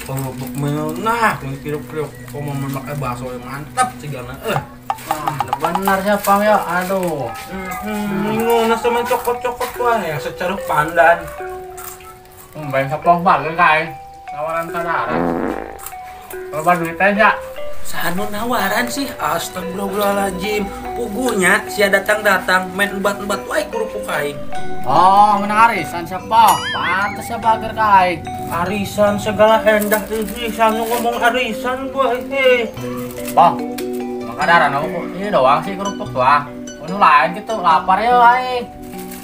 Kerupuk meunah, yang kriuk-kriuk komo memakai bakso yang mantap segala. Benar siapa ya? Aduh. Ngono sama cokot-cokot tuh ya secara pandan. Main sepong banget kain. Tawaran kadaran. Kalau duit aja. Sanu nawaran sih, astagfirullahaladzim. Puguhnya sia datang-datang main embat-embat wae kerupuk aing. Oh, menang arisan siapa? Pantes siapa agar kain. Arisan segala endah ini, sanu ngomong arisan gua ini. Bang, kadaran aku ini doang sih kerupuk doang. Anu lain gitu lapar ya wae.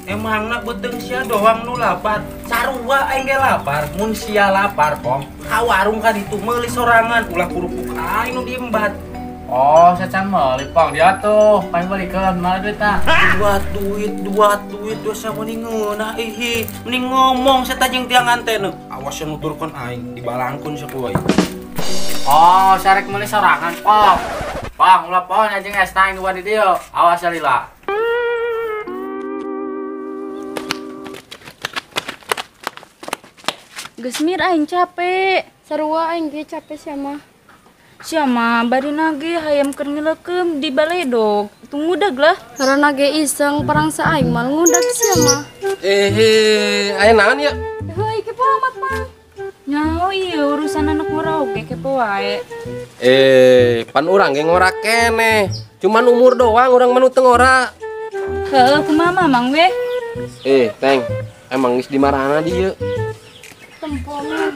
Emang nak beteng sia doang nu lapar. Sarua aing ge lapar, mun sia lapar pong. Ka warung kan itu meuli sorangan ulah kerupuk aing nu diembat. Oh, sacan meuli pong dia tuh. Paling balikeun mana duitna? Duat duit dosa mending ngeunah ihi. Mending ngomong saya tajeng tiang antena. Awas yang nuturkeun aing dibalangkeun sakuy. Oh, sarek meuli sorangan pong. Pong, ulah pong anjing esna yang dua di dieu. Awas ya lila. Gesmir aing capek. Sarua aing ge capek siama bari nage hayam keur ngileukeum di baledog. Tunggu dag lah. Karena ge iseng perang sa aing mal ngudag siama. Aya naon ya? Heuy kepo amat Bang. Nyaho ieu urusan anak ngorok ge kepo wae. Pan urang ge ngora keneh. Cuman umur doang urang manu teu ngora. Heuh kumaha mamang we? Teng, emang geus dimarahna dieu. Tempongnya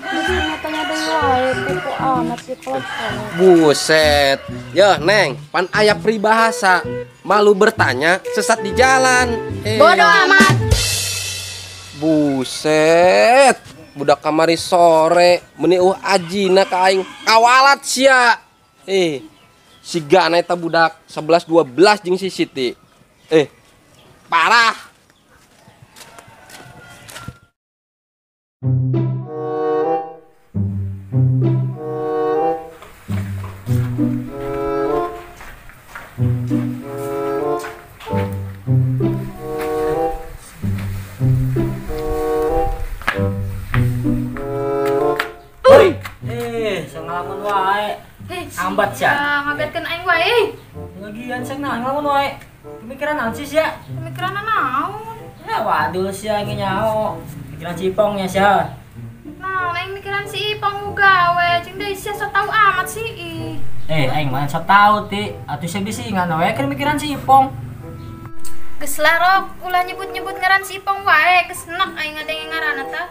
tanya deui wae kepo amat si telepon. Buset. Yeuh, Neng, pan aya peribahasa. Malu bertanya, sesat di jalan. Bodoh amat. Buset. Budak kamari sore meuni ajina ka aing kawalat sia. Sigana eta budak 11 12 jeung si Siti. Parah. Ngalamun wae. Ambat sia. Ngagetkeun aing wae. Lagian sing ngalamun wae. Pemikiran naon sih sia? Pemikiran naon? Ya waduh sia ge nyaho. Pikiran cipongnya sia. Nah, aing mikiran si Ipang gawe, jeung deui sia so tau amat sih. Aing mah so tau ti. Atuh sia bisingan we keur mikiran si Ipong. Geus lah rok, ulah nyebut-nyebut ngaran si Ipang wae, geus enak aing ngadenge ngaranna tah.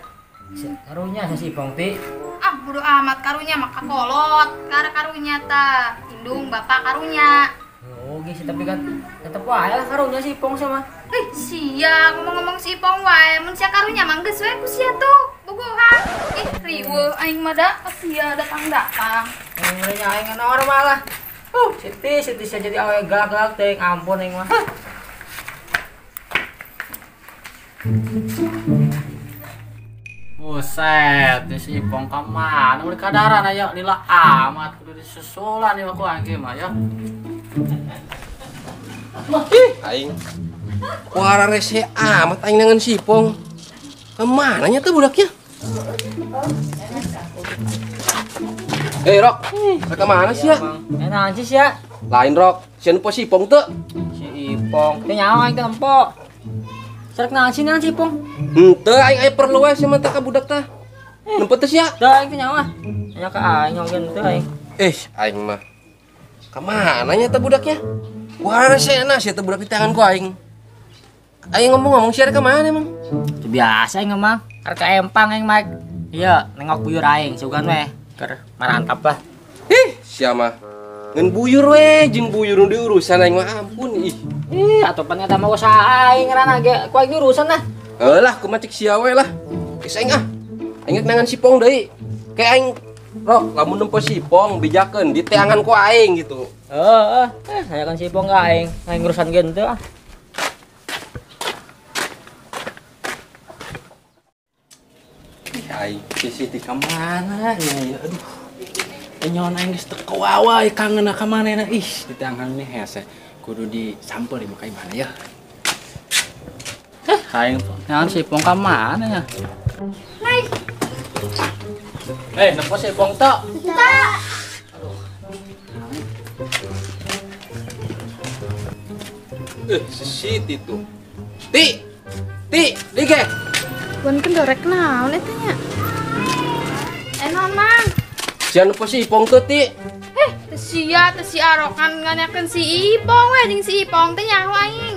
Karunya si Ipong ti. Ah, bodo amat karunya mah kakolot, karunya tah. Indung bapak karunya. Oh, gitu tapi kan tetep wae lah karunya si Ipong sama. Sia ngomong-ngomong si Ipong wae, mun sia karunya mah geus we ku sia tuh. Bogohan. Riweuh aing mah da sia datang-datang. Mulanya aing normal lah. Siti sia jadi awe galak-galak teh, ampun aing mah. Buset, si Ipong ka mana? Udah kadaran aya lila amat kudu disusulan ieu ku aing mah ya. Aing. Wara rese amat aing dengan si Ipong. Kemana nya tuh budaknya? Rok. Ka mana sih ya? Enak sih sia. Lain Rok, si anu si Ipong teu. Si Ipong teh nyaho aing teh empok. Sarek naon sih si Ipong? Henteu aing aya perlu we sama teh ka budak teh. Nempet teh sia. Da aing teh nyaho ah. Nya ka aing nyogen teh aing. Aing mah. Ka mana nya teh budaknya? Wara resena sia teh budak di tangan ku aing. Aing ngomong sia ka mana emang? Biasa aing mah. Arek ka empang aing mah. Iya, nengok buyur aing sugan we. Keur marantap lah. Sia mah. Ngan buyur we, jeung buyur nu diurusan aing mah ampun Atuh pan eta mah usaha aing ngaranna ge ku aing urusan lah. Heulah kumaha cik sia we lah. Geus aing ah. Aing nangan si Ipong deui. Kayak aing Rok, lamun nempo si Ipong bijakeun di teangan ku aing gitu. Saya kan si Ipong ka aing urusan gen teh ah. Aing Siti ka mana ya? Aduh. Nyaon aing geus teu kawawa kangen ka manehna. Di tangan nih hese. Kudu disampel di muka mana ya? Aing naon si Ipong ka mana ya? Nempo si Ipong to. Si Siti tuh. Ti, dike. Bukan kendorek naon eta nya. Non mang. Siapa po si Ipong tuh, Ti? Teu si arokan nganyakeun si Ipong we jeung si Ipong teh nyaho aing.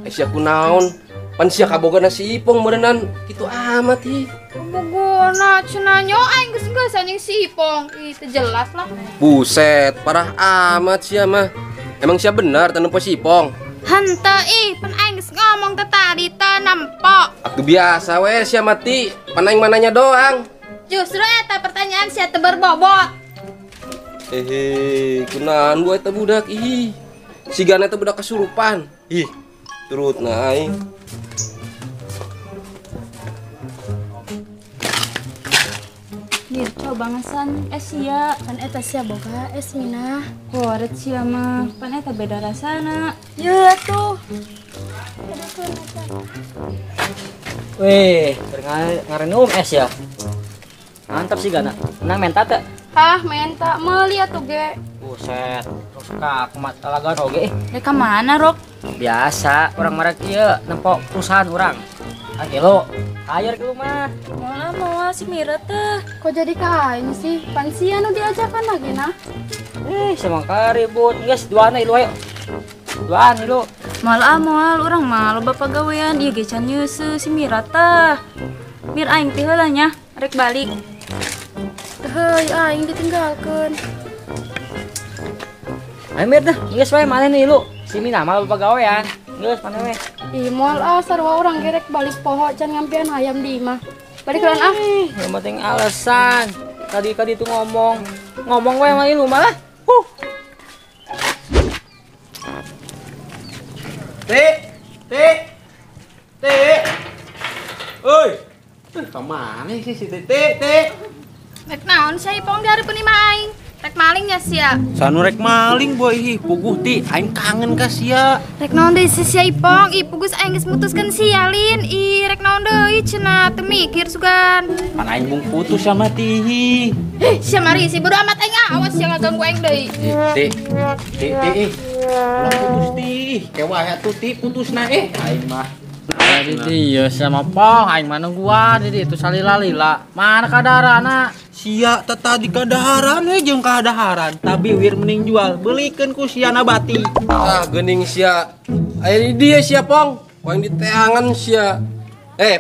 Sia kunaon? Pan sia kabogana si Ipong berenang kitu amat hi. Bogona cenah nyo aing geus anjing si Ipong. Ih teu jelas lah. Buset, parah amat sia mah. Emang sia benar tanpa si Ipong? Henteu ih, pan aing geus ngomong teh tadi teh nampo. Atuh biasa we sia mati, pan aing mananya doang. Justru eta pertanyaan sia teu berbobot. Kunaon gua eta budak ih. Sigana eta budak kasurupan. Ih, turutna aing. Mir coba ngesan es ya, pan eta sia boga es mina. Horet sia mah, pan eta beda rasana. Ya tuh. Weh, ngarenum es ya. Mantap sih Gana. Nang menta teh. Hah, menta meuli atuh ge. Buset, terus kak kumat talaga oge. Ka mana, Rok? Biasa, orang marek ieu nempo perusahaan urang. Kilo, ayer ke rumah. Moal si Mira teh. Kok jadi ka aing sih? Pan sia nu diajakan lagi nah. Semangka ribut. Geus duaan ieu ayo. Duaan ieu. Moal urang mah loba pagawean ieu ge can nyeuseum si Mira teh. Mir aing teh heula nya, rek balik. Heuy aing ditinggalkeun. Ayo Mir dah, geus wae maneh ieu. Si Mina mah loba pagawean. Geus maneh we. Ih, moal sarua urang gerek balik poho can ngampian hayam di imah. Balik kelan ah. Yang penting alasan. Tadi itu ngomong wae mah ieu malah. Ti. Oi. Kemana sih si Ti? Rek naon sia Ipong dari penima aing? Rek malingnya sia. Sanu rek maling boy, puguh Ti, aing kangen ka sia. Rek naon deui si sia Ipong? Ih pugus aing geus mutuskeun sia Lin. Ih rek naon deui cenah teu mikir sugan. Pan aing mung putus sama Ti. Sia mari si bodo amat aing awas sia ngaganggu aing deui. Ti. Ulah putus Ti. Kewae atuh Ti putusna aing mah. Jadi ya sama Pong, aing mana gua jadi itu salila-lila. Mana kadarana? Sia tadi kadaharan we jeung kadaharan. Tapi wir mending jual, belikeun ku sia nabati. Geuning sia. Aya di dia sia Pong. Poing di teangan sia.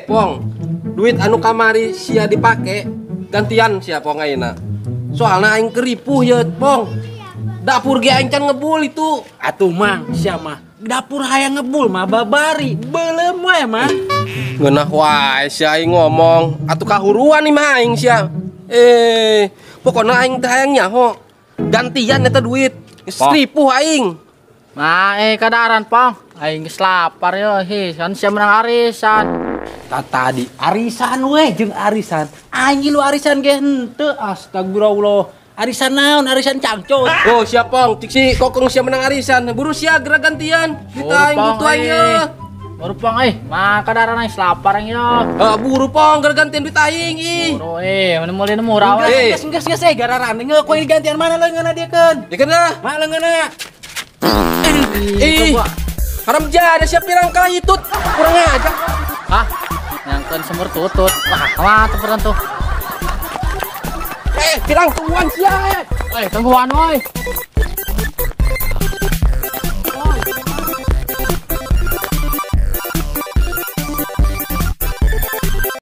Pong. Duit anu kamari sia dipake gantian sia Pong ayeuna. Soalna aing keripuh ya Pong. Dapur ge aing can ngebul itu. Atuh mang, sia mah. Dapur hayang ngebul mah babari, beuleum we mah. Ngeunah wae sia aing ngomong. Atuh kahuruan nih mah aing sia. Pokoknya aing teh hayang nyaho. Gantian eta duit. Seripuh aing. Nah, kadaran Pong. Aing geus lapar yo, kan sia menang arisan. Tadi arisan we jeung arisan. Aing lu arisan ge henteu, astagfirullah. Arisan naon? Arisan cangcut. Oh, siap Pong. Cik si kokong sia menang arisan. Buru sia geura gantian. Kita aing butuh aing ye. Buru Pong mah kadaran aing lapar aing yo. Buru Pong geura gantian duit aing ih. Buru mana mulai nemu rawa. Geus gararan ngeuk koin gantian mana leungeunna diekeun. Dikeun dah. Mah leungeunna. Haram jada siap pirang kali itut. Kurang aja. Hah? Nyangkeun semur tutut. Wah, teu peureun tuh. Pirang tungguan sia. Tungguan woy.